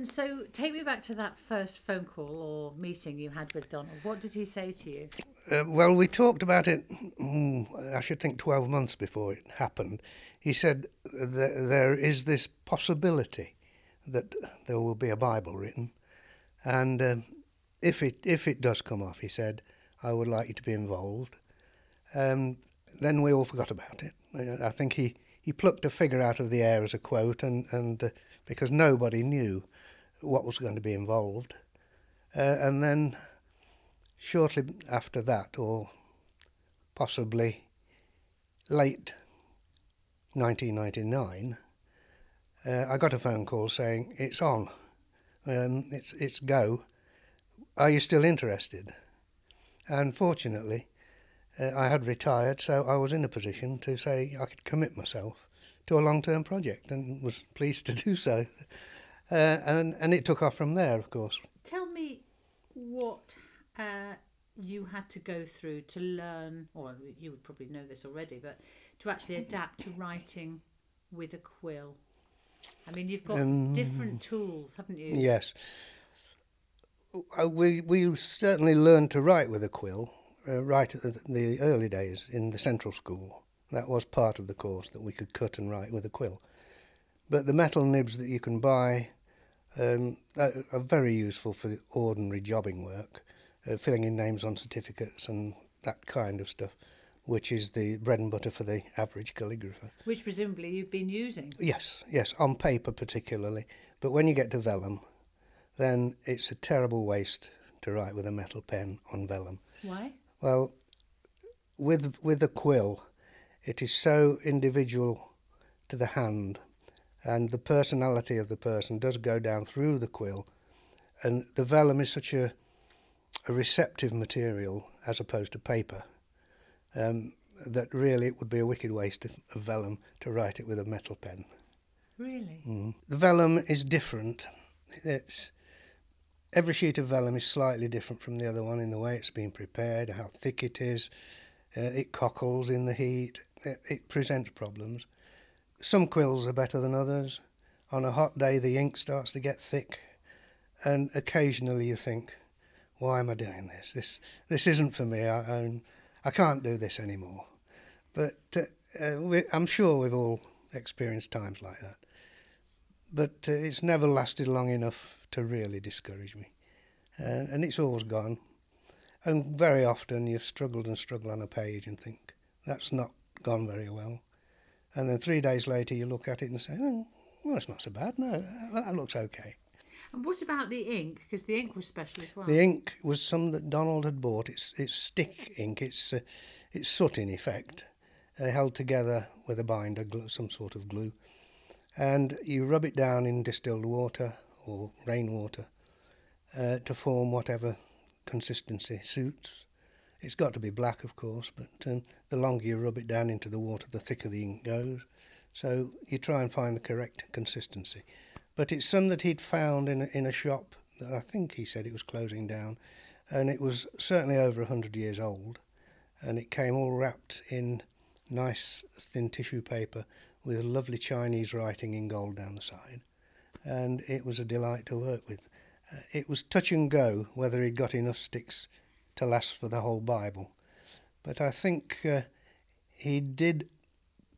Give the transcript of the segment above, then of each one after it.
And so take me back to that first phone call or meeting you had with Donald. What did he say to you? Well, we talked about it, I should think 12 months before it happened. He said there is this possibility that there will be a Bible written, and if it does come off, he said, I would like you to be involved. Then we all forgot about it. I think he plucked a figure out of the air as a quote, and because nobody knew what was going to be involved. And then shortly after that, or possibly late 1999, I got a phone call saying, it's on, it's go, are you still interested? And fortunately, I had retired, so I was in a position to say I could commit myself to a long-term project, and was pleased to do so. And it took off from there, of course. Tell me what you had to go through to learn, or you would probably know this already, but to actually adapt to writing with a quill. I mean, you've got different tools, haven't you? Yes. We certainly learned to write with a quill right at the early days in the central school. That was part of the course, that we could cut and write with a quill. But the metal nibs that you can buy are very useful for the ordinary jobbing work, filling in names on certificates and that kind of stuff, which is the bread and butter for the average calligrapher. Which presumably you've been using. Yes, on paper particularly. But when you get to vellum, then it's a terrible waste to write with a metal pen on vellum. Why? Well, with a quill, it is so individual to the hand, and the personality of the person does go down through the quill, and the vellum is such a receptive material as opposed to paper, that really it would be a wicked waste of vellum to write it with a metal pen. Really? The vellum is different. Every sheet of vellum is slightly different from the other one in the way it's been prepared, how thick it is. It cockles in the heat. It presents problems. Some quills are better than others. On a hot day, the ink starts to get thick, and occasionally you think, why am I doing this? This isn't for me. I can't do this anymore. But I'm sure we've all experienced times like that. But it's never lasted long enough to really discourage me. And it's always gone. And very often you've struggled and struggled on a page and think, that's not gone very well. And then 3 days later you look at it and say, oh, well, it's not so bad. No, that looks okay. And what about the ink? Because the ink was special as well. The ink was some that Donald had bought. It's stick ink. It's soot in effect, held together with a binder, some sort of glue. And you rub it down in distilled water or rainwater to form whatever consistency suits. It's got to be black, of course, but the longer you rub it down into the water, the thicker the ink goes. So you try and find the correct consistency. But it's some that he'd found in a shop that I think he said it was closing down, and it was certainly over 100 years old, and it came all wrapped in nice thin tissue paper with lovely Chinese writing in gold down the side, and it was a delight to work with. It was touch and go whether he'd got enough sticks to last for the whole Bible, but I think he did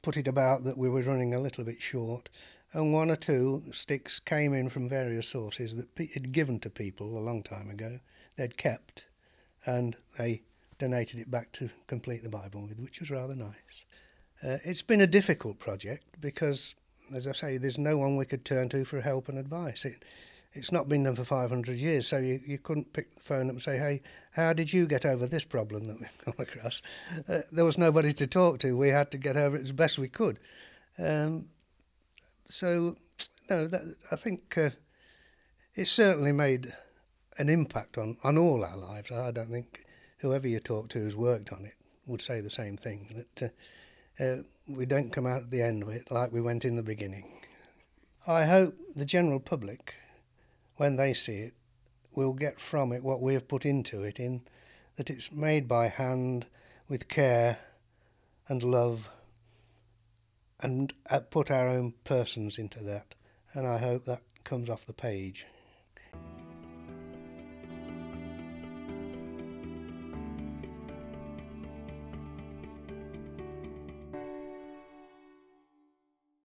put it about that we were running a little bit short, and 1 or 2 sticks came in from various sources that he'd given to people a long time ago. They'd kept, and they donated it back to complete the Bible with, which was rather nice. It's been a difficult project because, as I say, there's no one we could turn to for help and advice. It's not been done for 500 years, so you couldn't pick the phone up and say, hey, how did you get over this problem that we've come across? There was nobody to talk to. We had to get over it as best we could. So, no, I think it's certainly made an impact on all our lives. I don't think whoever you talk to who's worked on it would say the same thing, that we don't come out at the end of it like we went in the beginning. I hope the general public, when they see it, will get from it what we have put into it, in that it's made by hand with care and love, and put our own persons into that. And I hope that comes off the page.